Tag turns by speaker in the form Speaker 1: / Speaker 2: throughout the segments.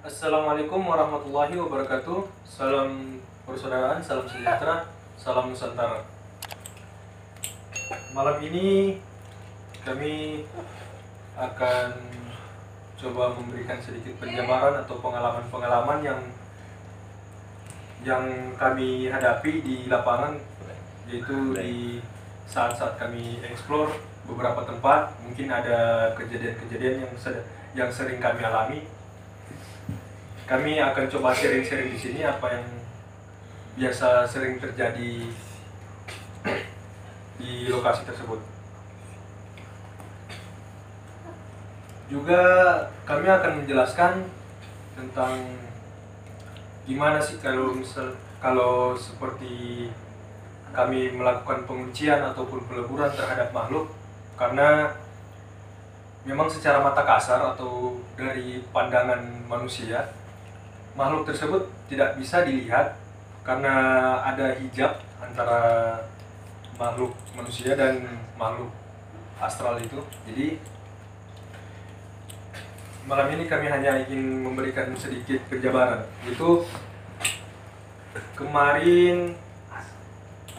Speaker 1: Assalamualaikum warahmatullahi wabarakatuh. Salam persaudaraan, salam sejahtera, salam Nusantara. Malam ini kami akan coba memberikan sedikit penjabaran atau pengalaman-pengalaman yang kami hadapi di lapangan, yaitu di saat-saat kami explore beberapa tempat. Mungkin ada kejadian-kejadian yang sering kami alami. Kami akan coba sharing-sharing di sini apa yang biasa sering terjadi di lokasi tersebut. Juga kami akan menjelaskan tentang gimana sih kalau seperti kami melakukan penguncian ataupun peleburan terhadap makhluk, karena memang secara mata kasar atau dari pandangan manusia, makhluk tersebut tidak bisa dilihat karena ada hijab antara makhluk manusia dan makhluk astral itu. Jadi malam ini kami hanya ingin memberikan sedikit penjabaran. Itu kemarin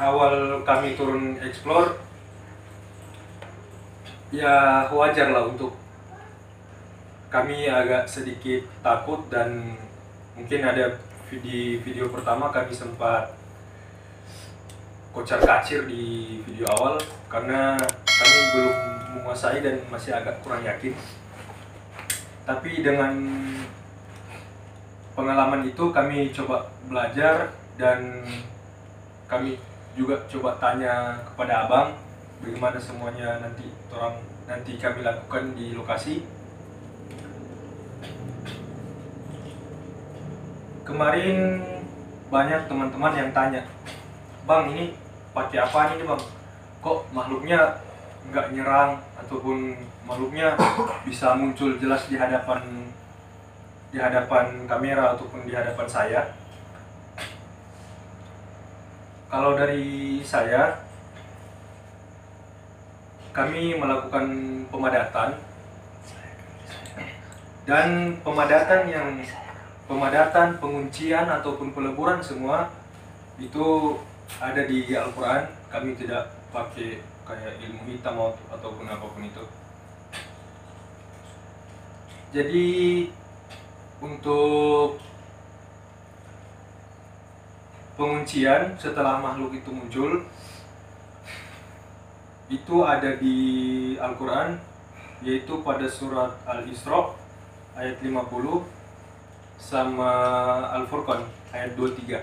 Speaker 1: awal kami turun explore, ya wajar lah untuk kami agak sedikit takut, dan mungkin ada di video pertama kami sempat kocar-kacir di video awal karena kami belum menguasai dan masih agak kurang yakin. Tapi dengan pengalaman itu kami coba belajar, dan kami juga coba tanya kepada abang bagaimana semuanya nanti kami lakukan di lokasi. Kemarin banyak teman-teman yang tanya, "Bang, ini pakai apa nih Bang? Kok makhluknya nggak nyerang, ataupun makhluknya bisa muncul jelas di hadapan kamera ataupun di hadapan saya?" Kalau dari saya, kami melakukan pemadatan, dan pemadatan, penguncian ataupun peleburan semua itu ada di Al-Quran. Kami tidak pakai kayak ilmu hitam ataupun apapun itu. Jadi untuk penguncian setelah makhluk itu muncul, itu ada di Al-Quran, yaitu pada surat Al-Isra ayat 50 sama Al-Furqan ayat 23.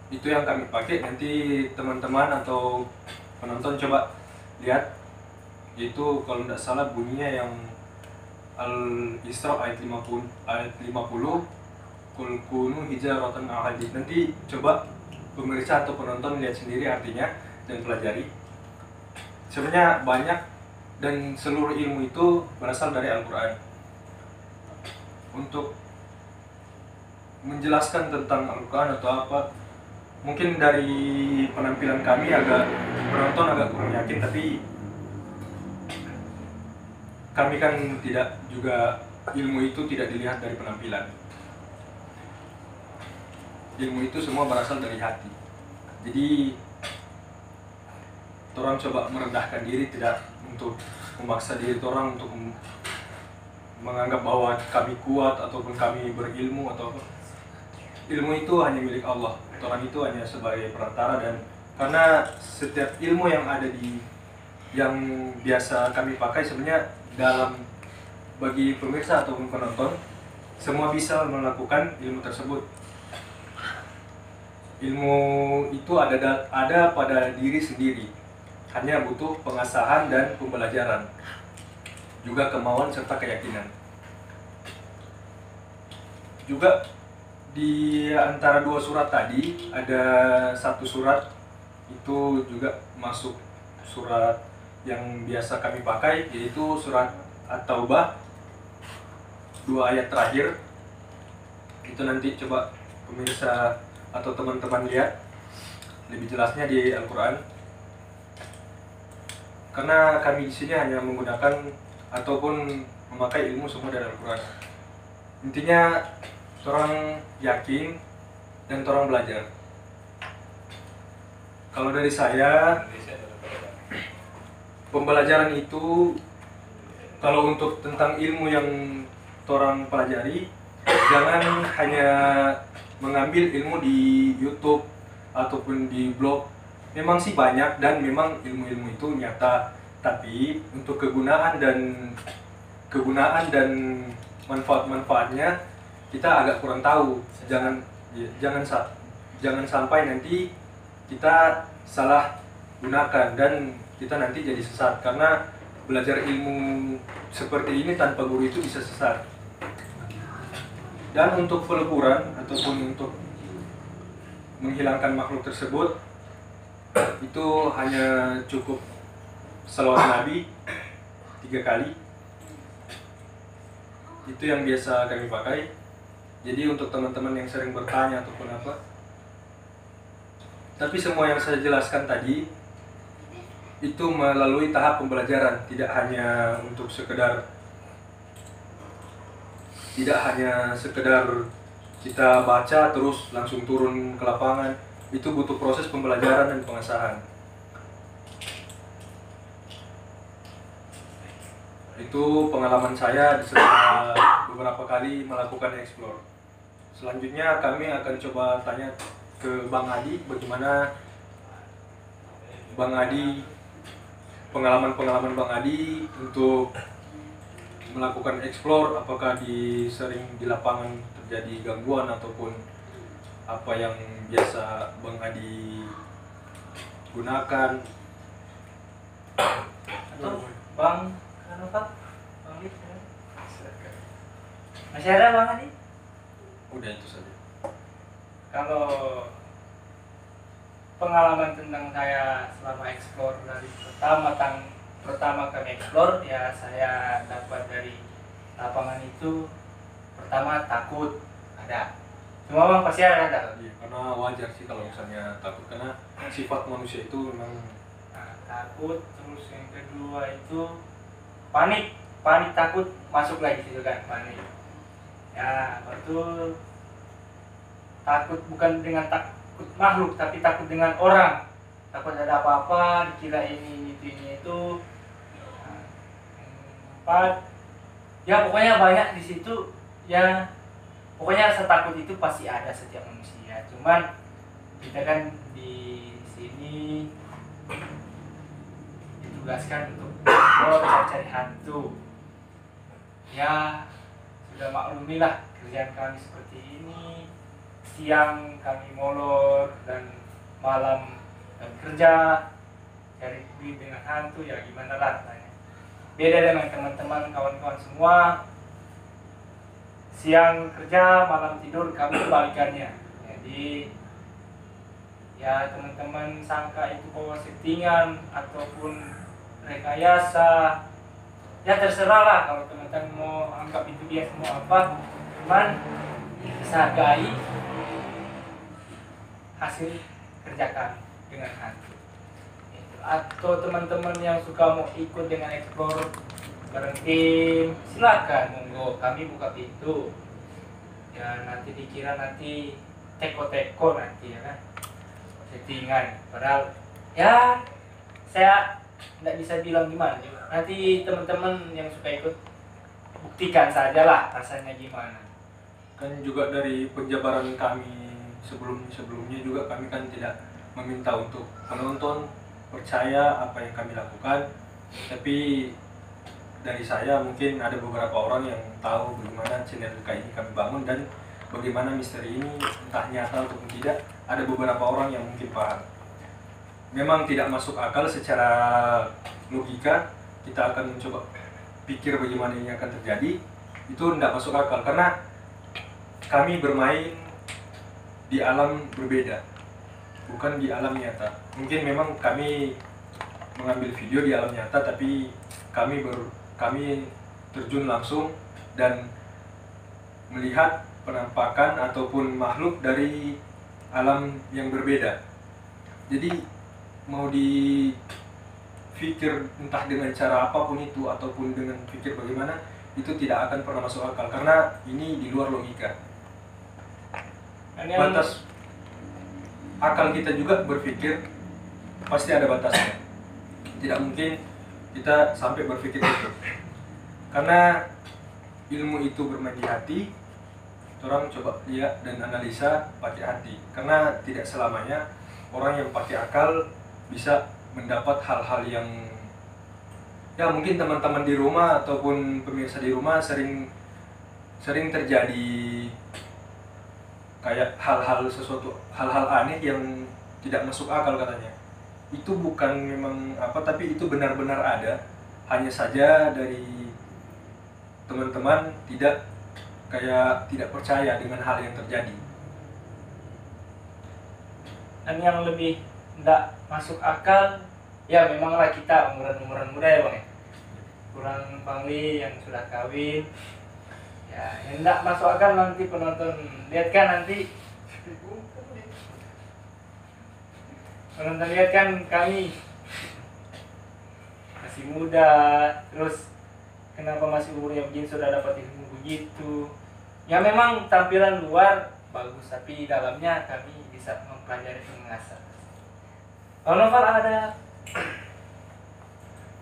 Speaker 1: Itu yang kami pakai. Nanti teman-teman atau penonton coba lihat, yaitu kalau tidak salah bunyinya yang Al-Isra ayat 50 Qul kunu hijaratan aw hadid. Nanti coba pemirsa atau penonton lihat sendiri artinya dan pelajari. Sebenarnya banyak, dan seluruh ilmu itu berasal dari Al-Quran. Untuk menjelaskan tentang Al-Quran atau apa, mungkin dari penampilan kami penonton agak kurang yakin, tapi kami kan tidak juga, ilmu itu tidak dilihat dari penampilan. Ilmu itu semua berasal dari hati. Jadi orang coba merendahkan diri, tidak untuk memaksa diri orang untuk menganggap bahwa kami kuat ataupun kami berilmu atau apa. Ilmu itu hanya milik Allah. Orang itu hanya sebagai perantara, dan karena setiap ilmu yang ada yang biasa kami pakai, sebenarnya bagi pemirsa ataupun penonton semua bisa melakukan ilmu tersebut. Ilmu itu ada pada diri sendiri, hanya butuh pengasahan dan pembelajaran, juga kemauan serta keyakinan. Juga di antara dua surat tadi, ada satu surat itu juga masuk surat yang biasa kami pakai, yaitu surat At-Taubah 2 ayat terakhir. Itu nanti coba pemirsa atau teman-teman lihat lebih jelasnya di Al-Quran, karena kami di sini hanya menggunakan ataupun memakai ilmu semua dari Al-Quran. Intinya orang yakin dan orang belajar. Kalau dari saya, pembelajaran itu kalau untuk tentang ilmu yang orang pelajari, jangan hanya mengambil ilmu di YouTube ataupun di blog. Memang sih banyak dan memang ilmu-ilmu itu nyata, tapi untuk kegunaan dan manfaat-manfaatnya kita agak kurang tahu. Jangan sampai nanti kita salah gunakan dan kita nanti jadi sesat, karena belajar ilmu seperti ini tanpa guru itu bisa sesat. Dan untuk peleburan ataupun untuk menghilangkan makhluk tersebut, itu hanya cukup salawat Nabi 3 kali. Itu yang biasa kami pakai. Jadi untuk teman-teman yang sering bertanya ataupun apa, tapi semua yang saya jelaskan tadi itu melalui tahap pembelajaran, tidak hanya sekedar kita baca terus langsung turun ke lapangan. Itu butuh proses pembelajaran dan pengasahan. Itu pengalaman saya setelah beberapa kali melakukan explore. Selanjutnya kami akan coba tanya ke Bang Adi, bagaimana Bang Adi, pengalaman Bang Adi untuk melakukan explore, apakah sering di lapangan terjadi gangguan ataupun apa yang biasa Bang Adi gunakan.
Speaker 2: Atau Bang Pak, masih ada Bang Adi?
Speaker 1: Udah itu saja.
Speaker 2: Kalau pengalaman tentang saya selama explore dari pertama kami explore, ya saya dapat dari lapangan itu pertama takut ada. Semua Bang pasti ada.
Speaker 1: Iya, karena wajar sih kalau misalnya takut, karena sifat manusia itu memang
Speaker 2: takut. Terus yang kedua itu panik takut, masuk lagi situ kan, panik. Ya betul, takut bukan dengan takut makhluk, tapi takut dengan orang. Takut ada apa-apa, dikira ini itu. Empat, ya pokoknya banyak di situ. Ya pokoknya rasa takut itu pasti ada setiap manusia. Cuman kita kan di sini ditugaskan untuk cari hantu. Ya sudah maklumilah kerjaan kami seperti ini. Siang kami molor dan malam kami kerja cari duit dengan hantu. Ya gimana rasanya, beda dengan teman-teman kawan-kawan semua. Siang kerja, malam tidur, kami kebalikannya. Jadi ya teman-teman sangka itu bahwa settingan ataupun rekayasa, ya terserah lah. Kalau teman-teman mau anggap itu biasa mau apa, cuman bisa hargai hasil kerja kami dengan hantu. Atau teman-teman yang suka mau ikut dengan explore bareng tim, silakan, monggo, kami buka pintu. Ya nanti dikira nanti teko-teko nanti ya kan, settingan. Padahal ya saya tidak bisa bilang gimana. Nanti teman-teman yang suka ikut buktikan sajalah rasanya gimana.
Speaker 1: kan juga dari penjabaran kami sebelumnya juga kami kan tidak meminta untuk penonton percaya apa yang kami lakukan, tapi dari saya mungkin ada beberapa orang yang tahu bagaimana channel ini kami bangun dan bagaimana misteri ini entah nyata ataupun tidak. Ada beberapa orang yang mungkin paham. Memang tidak masuk akal secara logika, kita akan mencoba pikir bagaimana ini akan terjadi. Itu tidak masuk akal karena kami bermain di alam berbeda, bukan di alam nyata. Mungkin memang kami mengambil video di alam nyata, tapi kami terjun langsung dan melihat penampakan ataupun makhluk dari alam yang berbeda. Jadi mau dipikir entah dengan cara apapun itu ataupun dengan pikir bagaimana, itu tidak akan pernah masuk akal karena ini di luar logika.
Speaker 2: Dan yang
Speaker 1: Batas akal kita juga berpikir pasti ada batasnya. Tidak mungkin kita sampai berpikir itu. Karena ilmu itu bermain di hati. Orang coba lihat dan analisa pakai hati. Karena tidak selamanya orang yang pakai akal bisa mendapat hal-hal yang ya mungkin teman-teman di rumah ataupun pemirsa di rumah sering terjadi kayak hal-hal aneh yang tidak masuk akal katanya. Itu bukan memang apa, tapi itu benar-benar ada. Hanya saja dari teman-teman tidak percaya dengan hal yang terjadi.
Speaker 2: Dan yang lebih tidak masuk akal, ya memanglah kita umuran muda ya bang, kurang pangli yang sudah kawin, ya yang tidak masuk akal nanti penonton lihat kan kami masih muda, terus kenapa masih umur yang begini sudah dapat ilmu begitu. Ya memang tampilan luar bagus, tapi dalamnya kami bisa mempelajari dan mengasah. Kalau Novel ada?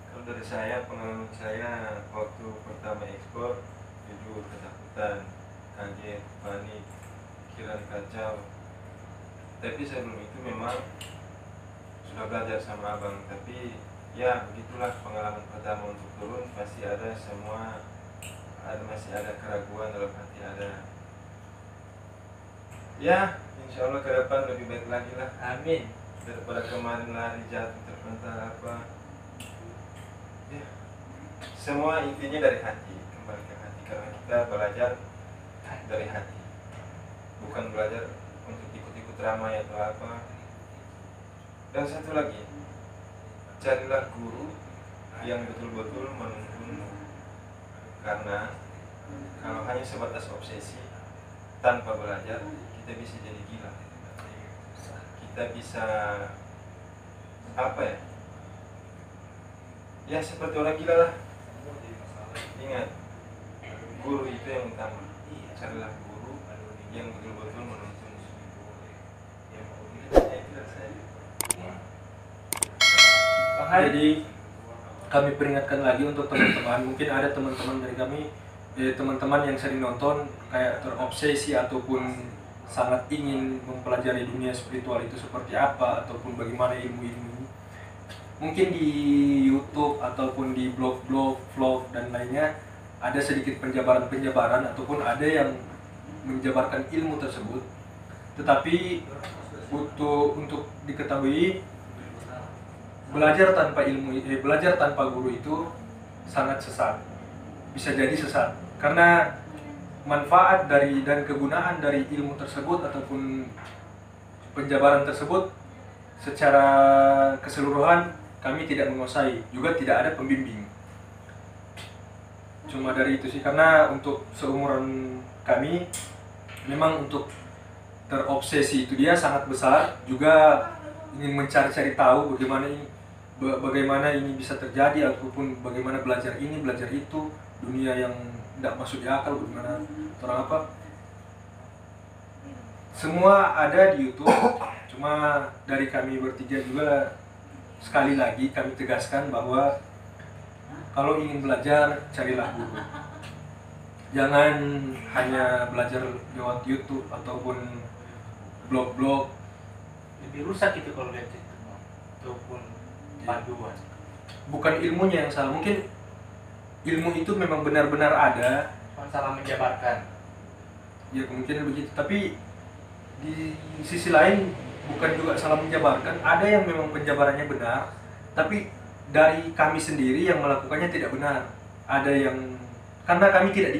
Speaker 3: Kalau dari saya, pengalaman saya waktu pertama ekspor, jujur ketakutan, kaget, panik, pikiran kacau. Tapi sebelum itu memang sudah belajar sama abang, tapi ya begitulah pengalaman pertama untuk turun, pasti ada masih ada keraguan dalam hati, ada. Ya, insya Allah ke depan lebih baik lagi lah.
Speaker 2: Amin.
Speaker 3: Daripada kemarin lari jatuh terpental apa. Ya, semua intinya dari hati, kembali ke hati, karena kita belajar dari hati, bukan belajar untuk ikut-ikut ramai atau apa. Dan satu lagi, carilah guru yang betul-betul menuntunmu, karena kalau hanya sebatas obsesi tanpa belajar, kita bisa jadi gila. Kita bisa apa ya? Ya seperti orang gila lah. Ingat, guru itu yang utama. Carilah guru yang betul-betul menuntun.
Speaker 1: Jadi kami peringatkan lagi untuk teman-teman, mungkin ada teman-teman dari kami, teman-teman yang sering nonton kayak terobsesi ataupun sangat ingin mempelajari dunia spiritual itu seperti apa ataupun bagaimana ilmu-ilmu. Mungkin di YouTube ataupun di blog-blog, vlog dan lainnya ada sedikit penjabaran-penjabaran ataupun ada yang menjabarkan ilmu tersebut. Tetapi untuk diketahui, belajar tanpa guru itu sangat sesat. Bisa jadi sesat karena manfaat dan kegunaan dari ilmu tersebut ataupun penjabaran tersebut secara keseluruhan kami tidak menguasai, juga tidak ada pembimbing. Cuma dari itu sih, karena untuk seumuran kami memang untuk terobsesi itu dia sangat besar, juga ingin mencari-cari tahu bagaimana ini bisa terjadi ataupun bagaimana belajar ini, belajar itu, dunia yang tidak masuk di akal, bagaimana orang apa. Semua ada di YouTube, cuma dari kami bertiga juga sekali lagi kami tegaskan bahwa kalau ingin belajar, carilah guru. Jangan hanya belajar lewat YouTube ataupun blog-blog.
Speaker 2: Lebih rusak itu kalau lihat itu, ataupun panduan.
Speaker 1: Bukan ilmunya yang salah, mungkin ilmu itu memang benar-benar ada,
Speaker 2: Salah menjabarkan.
Speaker 1: ya kemungkinan begitu. Tapi di sisi lain bukan juga salah menjabarkan, ada yang memang penjabarannya benar, tapi dari kami sendiri yang melakukannya tidak benar. Ada yang karena kami tidak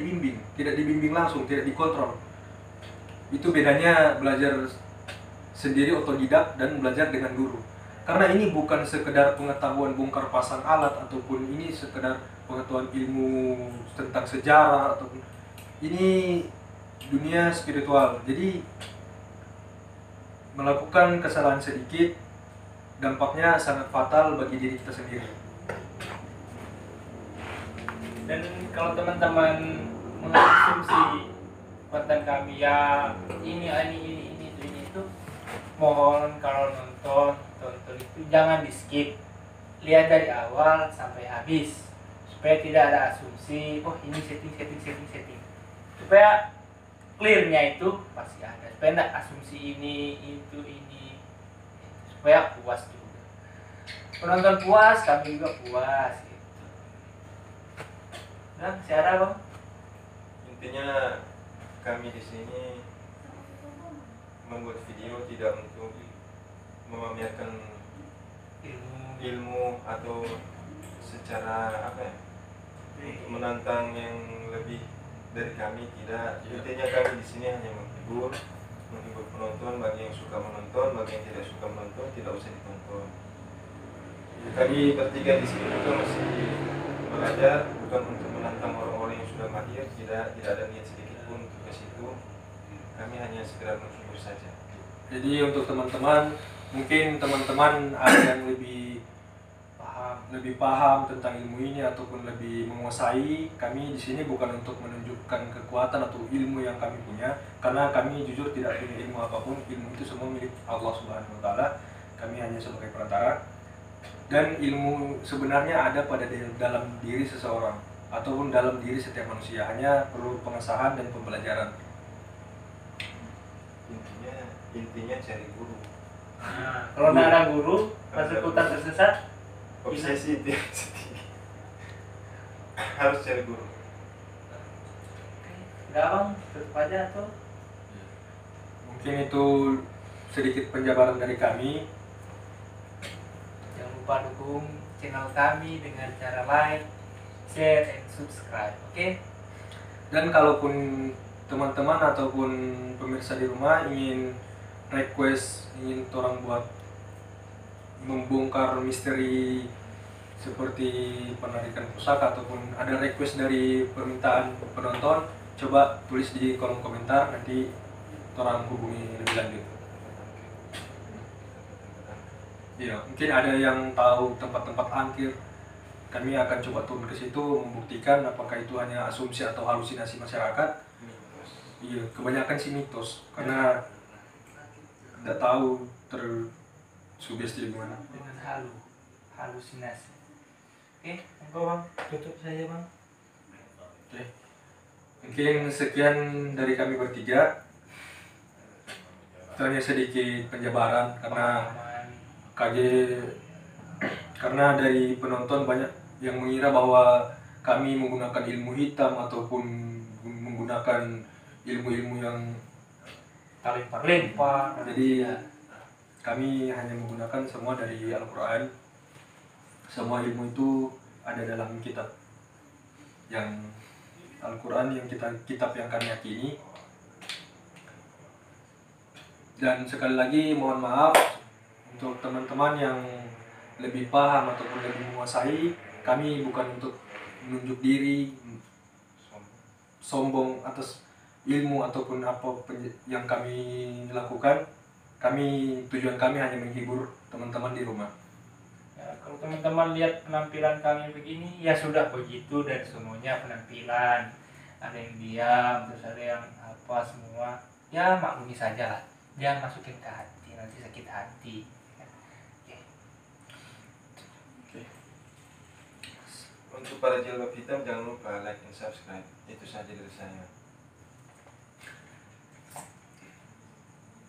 Speaker 1: dibimbing langsung, tidak dikontrol. Itu bedanya belajar sendiri otodidak dan belajar dengan guru. Karena ini bukan sekedar pengetahuan bongkar pasang alat ataupun ini sekedar pengetahuan ilmu tentang sejarah ataupun ini dunia spiritual. Jadi melakukan kesalahan sedikit dampaknya sangat fatal bagi diri kita sendiri.
Speaker 2: Dan kalau teman-teman mengonsumsi konten kami ya ini itu, mohon kalau tonton itu jangan di skip, lihat dari awal sampai habis supaya tidak ada asumsi oh ini setting, supaya clearnya itu pasti ada, supaya tidak asumsi ini supaya puas juga, penonton puas kami juga puas gitu. Nah siara bang,
Speaker 3: Intinya kami di sini membuat video tidak untuk memamerkan ilmu atau secara apa ya, untuk menantang yang lebih dari kami, tidak. Intinya kami di sini hanya menghibur penonton. Bagi yang suka menonton, bagi yang tidak suka menonton tidak usah ditonton. Kami bertiga di sini juga masih belajar, bukan untuk menantang orang-orang yang sudah mahir, tidak ada niat sedikit pun untuk ke situ. Kami hanya sekedar menghibur saja.
Speaker 1: Jadi untuk teman-teman, mungkin teman-teman ada yang lebih paham tentang ilmu ini ataupun lebih menguasai. Kami di sini bukan untuk menunjukkan kekuatan atau ilmu yang kami punya, karena kami jujur tidak punya ilmu apapun. Ilmu itu semua milik Allah Subhanahu wa taala. Kami hanya sebagai perantara. Dan ilmu sebenarnya ada pada dalam diri seseorang ataupun dalam diri setiap manusia, hanya perlu pengesahan dan pembelajaran.
Speaker 3: Intinya cari guru.
Speaker 2: Nah, kalau tidak ada guru, persekutan tersesat,
Speaker 3: Obsesi itu harus cari guru.
Speaker 2: udah bang, tutup aja tuh.
Speaker 1: Mungkin itu sedikit penjabaran dari kami.
Speaker 2: Jangan lupa dukung channel kami dengan cara like, share, dan subscribe, oke?
Speaker 1: Dan kalaupun teman-teman ataupun pemirsa di rumah ingin orang buat membongkar misteri seperti penarikan pusaka ataupun ada request dari permintaan penonton, coba tulis di kolom komentar, nanti orang hubungi lebih lanjut. Iya, mungkin ada yang tahu tempat-tempat angkir, kami akan coba turun ke situ membuktikan apakah itu hanya asumsi atau halusinasi masyarakat. Iya, kebanyakan sih mitos, karena tidak tahu tersugesti gimana.
Speaker 2: Dengan halusinasi. Oke, monggo bang, tutup saja bang.
Speaker 1: Oke. Mungkin sekian dari kami bertiga. Itu hanya sedikit penjabaran karena dari penonton banyak yang mengira bahwa kami menggunakan ilmu hitam ataupun menggunakan ilmu-ilmu yang
Speaker 2: Limpah.
Speaker 1: jadi kami hanya menggunakan semua dari Al-Quran. Semua ilmu itu ada dalam kitab yang Al-Quran, yang kitab yang kami yakini. Dan sekali lagi mohon maaf untuk teman-teman yang lebih paham ataupun lebih menguasai. Kami bukan untuk menunjuk diri, sombong atas ilmu ataupun apa yang kami lakukan. Tujuan kami hanya menghibur teman-teman di rumah.
Speaker 2: Ya, kalau teman-teman lihat penampilan kami begini, ya sudah begitu, dan semuanya penampilan. Ada yang diam, terus ada yang apa semua. Ya maklumi saja lah. Jangan masukin ke hati, nanti sakit hati.
Speaker 1: Oke.
Speaker 3: Untuk para jilbab hitam jangan lupa like dan subscribe. Itu saja dari saya.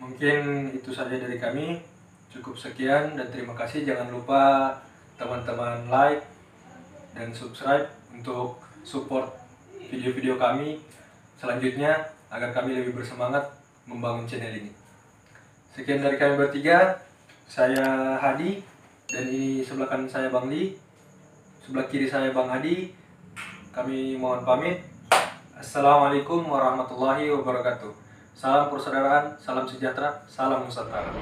Speaker 1: Mungkin itu saja dari kami. Cukup sekian dan terima kasih. Jangan lupa teman-teman like dan subscribe untuk support video-video kami selanjutnya agar kami lebih bersemangat membangun channel ini. Sekian dari kami bertiga. Saya Hadi dan ini sebelah kanan saya Bang Li, sebelah kiri saya Bang Hadi. Kami mohon pamit. Assalamualaikum warahmatullahi wabarakatuh. Salam persaudaraan, salam sejahtera, salam Nusantara.